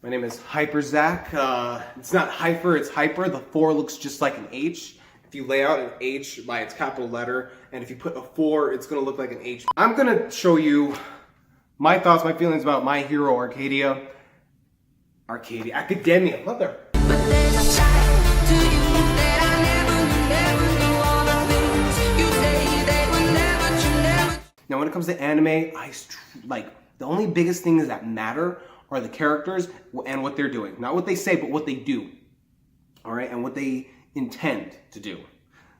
My name is Hyper Zach. It's not hyper, it's hyper. The 4 looks just like an H. If you lay out an H by its capital letter, and if you put a 4, it's gonna look like an H. I'm gonna show you my thoughts, my feelings about My Hero Academia. Love there. Now, when it comes to anime, the only biggest things that matter are the characters and what they're doing. Not what they say, but what they do. All right, and what they intend to do.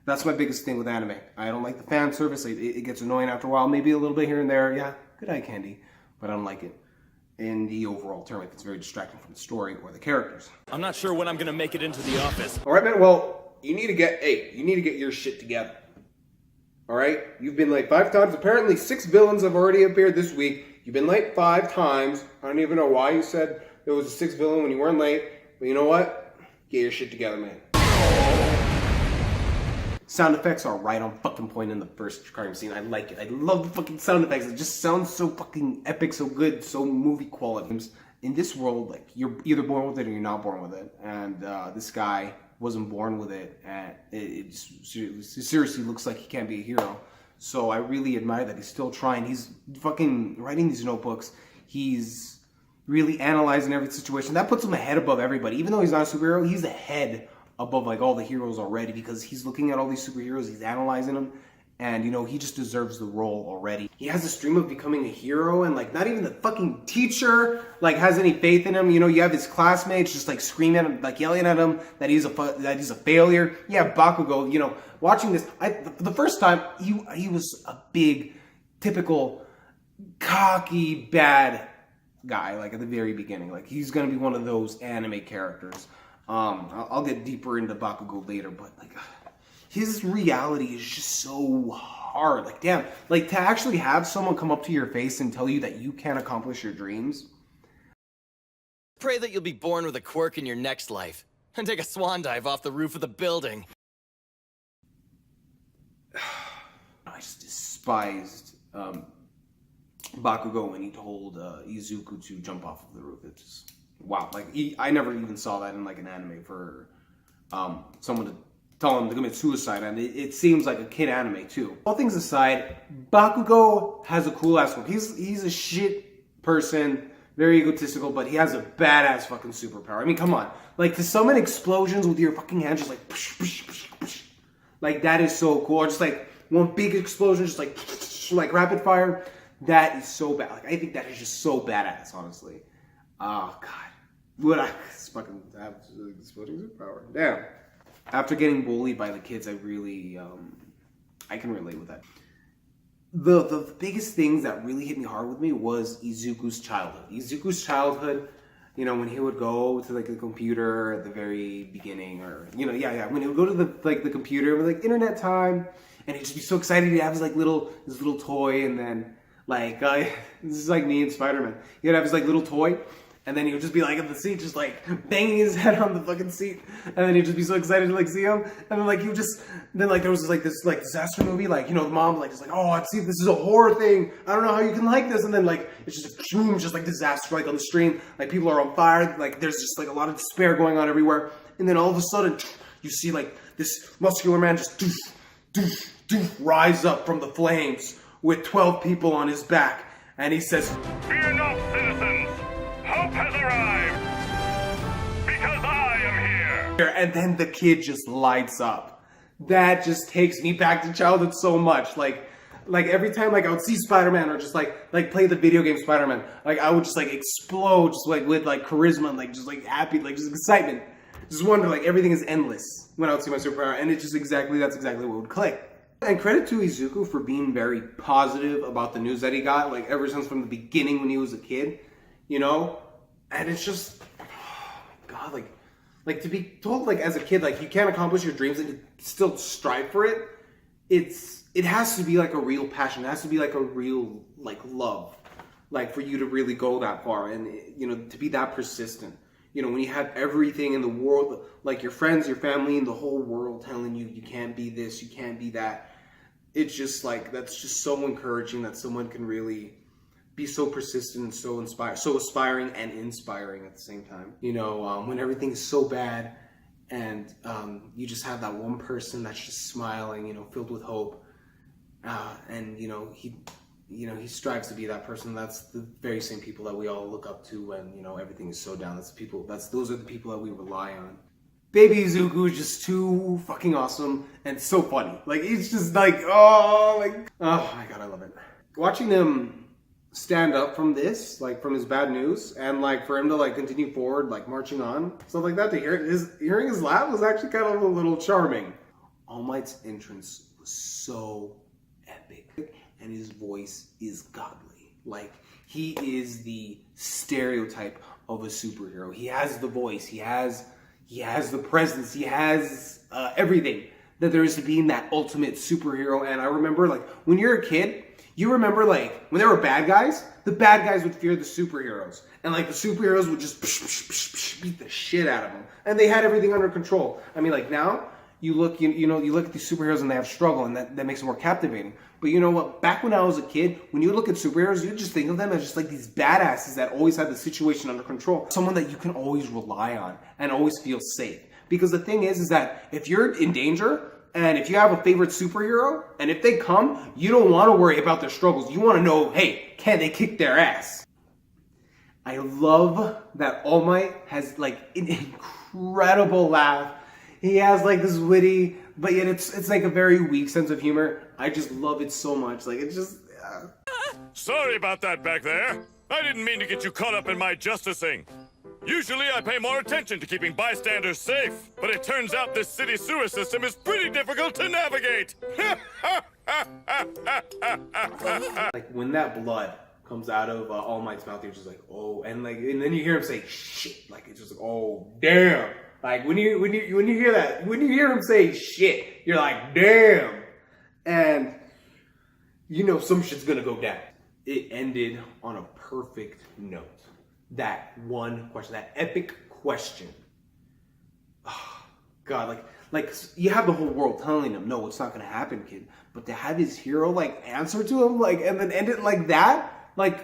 That's my biggest thing with anime. I don't like the fan service. It gets annoying after a while. Maybe a little bit here and there. Yeah, good eye candy, but I don't like it. In the overall term, it's very distracting from the story or the characters. I'm not sure when I'm gonna make it into the office. All right, man. Well, you need to get your shit together. All right, you've been late 5 times. Apparently, 6 villains have already appeared this week. You've been late 5 times. I don't even know why you said there was a 6th villain when you weren't late. But you know what? Get your shit together, man. Sound effects are right on fucking point in the first crime scene. I like it. I love the fucking sound effects. It just sounds so fucking epic, so good, so movie quality. In this world, like, you're either born with it or you're not born with it. And this guy wasn't born with it, and it seriously looks like he can't be a hero. So I really admire that he's still trying. He's fucking writing these notebooks. He's really analyzing every situation. That puts him ahead above everybody. Even though he's not a superhero, he's ahead above like all the heroes already, because he's looking at all these superheroes, he's analyzing them, and he just deserves the role already. He has this dream of becoming a hero, and like not even the fucking teacher like has any faith in him. You have his classmates just like screaming at him, like yelling at him that he's a failure. Yeah, Bakugo, watching this, the first time he was a big, typical, cocky, bad guy, like at the very beginning. Like he's gonna be one of those anime characters. I'll get deeper into Bakugo later, but like his reality is just so hard. Like damn, like to actually have someone come up to your face and tell you that you can't accomplish your dreams. Pray that you'll be born with a quirk in your next life and take a swan dive off the roof of the building. I just despised Bakugo when he told Izuku to jump off of the roof. It's just, wow. Like I never even saw that in like an anime for someone to tell him to commit suicide, and it seems like a kid anime too. All things aside, Bakugo has a cool ass look. He's a shit person, very egotistical, but he has a badass fucking superpower. I mean, come on. Like to summon explosions with your fucking hands, just like push, push, push, push. Like that is so cool. Or just like one big explosion, just like rapid fire. That is so bad. Like I think that is just so badass, honestly. Oh god. Would I fucking have exploding superpower? Damn. After getting bullied by the kids, I really, I can relate with that. The biggest things that really hit me hard with me was Izuku's childhood. Izuku's childhood, when he would go to like the computer at the very beginning, or when he would go to the computer with like internet time, and he'd just be so excited to have his little toy, and then like this is like me and Spider-Man. He'd have his like little toy. And then he would just be like at the seat, just like banging his head on the fucking seat. And then he'd just be so excited to like see him. And then like he would there was this disaster movie, the mom just like, oh, I see this is a horror thing. I don't know how you can like this. And then like it's just boom, just like disaster like on the stream. Like people are on fire. Like there's just like a lot of despair going on everywhere. And then all of a sudden you see like this muscular man just rise up from the flames with 12 people on his back. And he says, "Fear not, citizens. Hope has arrived, because I am here." And then the kid just lights up. That just takes me back to childhood so much. Like every time I would see Spider-Man, or just like play the video game Spider-Man, I would just explode just with charisma, and just happy, just excitement. Just wonder everything is endless when I would see my superpower, and that's exactly what would click. And credit to Izuku for being very positive about the news that he got, ever since from the beginning when he was a kid. And it's just, God, to be told, as a kid, you can't accomplish your dreams and you still strive for it, it has to be, a real passion. It has to be, a real, love, for you to really go that far and, to be that persistent. When you have everything in the world, your friends, your family, and the whole world telling you, you can't be this, you can't be that. It's just, that's just so encouraging that someone can really be so persistent, so aspiring and inspiring at the same time. You know, when everything's so bad, and you just have that one person that's just smiling, you know, filled with hope, and he strives to be that person. That's the very same people that we all look up to when, you know, everything is so down. Those are the people that we rely on. Baby Izuku is just too fucking awesome and so funny. Like, he's just like, oh my god, I love it. Watching him stand up from this, like from his bad news, and like for him to like continue forward, like marching on, stuff like that, to hearing his laugh was actually kind of a little charming. All Might's entrance was so epic, and his voice is godly. Like, he is the stereotype of a superhero. He has the voice, he has the presence, he has everything that there is to being that ultimate superhero. And I remember, like, when you're a kid, you remember, like, when there were bad guys, the bad guys would fear the superheroes. And, like, the superheroes would just beat the shit out of them. And they had everything under control. I mean, like, now, you look at these superheroes and they have struggle, and that makes them more captivating. But you know what? Back when I was a kid, when you look at superheroes, you just think of them as just, like, these badasses that always had the situation under control. Someone that you can always rely on and always feel safe. Because the thing is that if you're in danger, and if you have a favorite superhero, and if they come, you don't want to worry about their struggles. You want to know, hey, can they kick their ass? I love that All Might has, like, an incredible laugh. He has, like, this witty, but yet it's like a very weak sense of humor. I just love it so much. Like, it's just... Sorry about that back there. I didn't mean to get you caught up in my justicing. Usually I pay more attention to keeping bystanders safe, but it turns out this city sewer system is pretty difficult to navigate. Like, when that blood comes out of All Might's mouth, you're just like, oh, and then you hear him say shit. Like, it's just like, oh, damn. Like, when you hear that, when you hear him say shit, you're like, damn. And you know some shit's gonna go down. It ended on a perfect note. That one question, that epic question. Oh, God, like you have the whole world telling him, no, it's not gonna happen, kid. But to have his hero, like, answer to him, like, and then end it like that, like,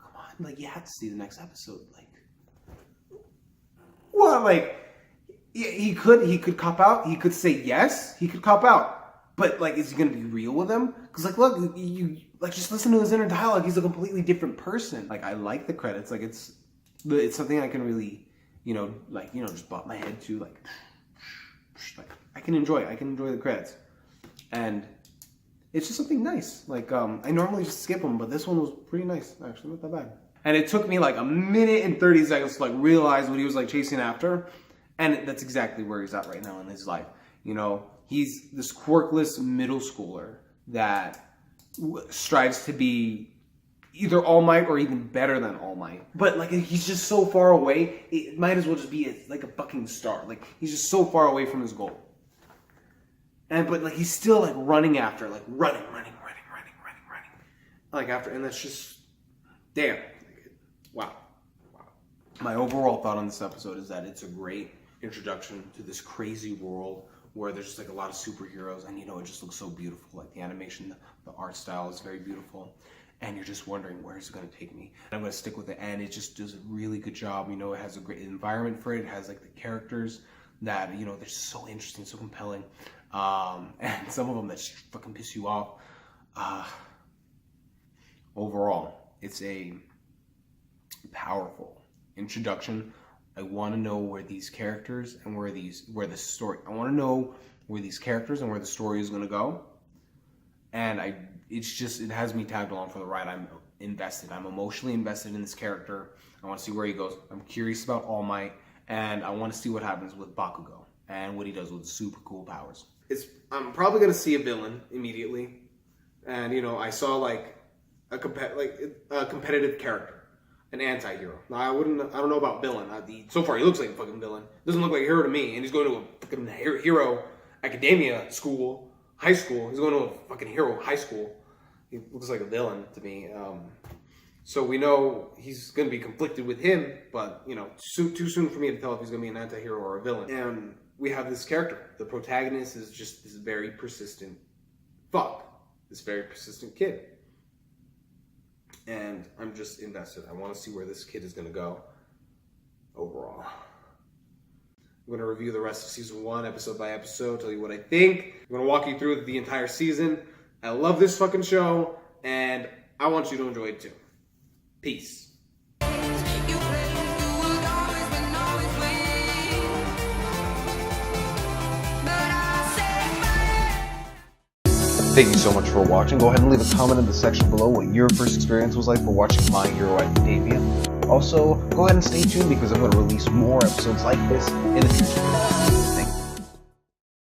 come on, like, you have to see the next episode. Like, what? Like, he could cop out. He could say yes. He could cop out. But, like, is he gonna be real with him? Because, like, look, you like, just listen to his inner dialogue. He's a completely different person. Like, I like the credits. Like, it's something I can really, just bop my head to. Like, I can enjoy the credits, and it's just something nice. Like, I normally just skip them, but this one was pretty nice. Actually, not that bad. And it took me like a minute and 30 seconds to, like, realize what he was, like, chasing after, and that's exactly where he's at right now in his life. You know, he's this quirkless middle schooler that strives to be either All Might or even better than All Might. But, like, he's just so far away, it might as well just be like a fucking star. Like, he's just so far away from his goal. But, like, he's still, like, running after, like, running. Like, after, and that's just, damn. Wow. My overall thought on this episode is that it's a great introduction to this crazy world where there's just, like, a lot of superheroes, and, you know, it just looks so beautiful. Like, the animation, the art style is very beautiful, and you're just wondering, where is it going to take me? And I'm going to stick with it, and it just does a really good job. You know, it has a great environment for it. It has, like, the characters that, you know, they're so interesting, so compelling, and some of them that just fucking piss you off. Overall, it's a powerful introduction. I want to know where these characters and where the story. I want to know where these characters and where the story is going to go. And it has me tagged along for the ride. I'm invested. I'm emotionally invested in this character. I want to see where he goes. I'm curious about All Might, and I want to see what happens with Bakugo and what he does with super cool powers. I'm probably going to see a villain immediately, and, you know, I saw, like, a competitive character. An anti-hero. Now, I don't know about villain. So far, he looks like a fucking villain. Doesn't look like a hero to me. And he's going to a fucking hero academia school, high school. He's going to a fucking hero high school. He looks like a villain to me. So we know he's going to be conflicted with him, but, you know, too soon for me to tell if he's going to be an anti-hero or a villain. And we have this character. The protagonist is just this very persistent fuck. This very persistent kid. and I'm just invested. I want to see where this kid is going to go overall. I'm going to review the rest of season 1, episode by episode, tell you what I think. I'm going to walk you through the entire season. I love this fucking show, and I want you to enjoy it too. Peace. Thank you so much for watching. Go ahead and leave a comment in the section below what your first experience was like for watching My Hero Academia. Also, go ahead and stay tuned because I'm going to release more episodes like this in the future.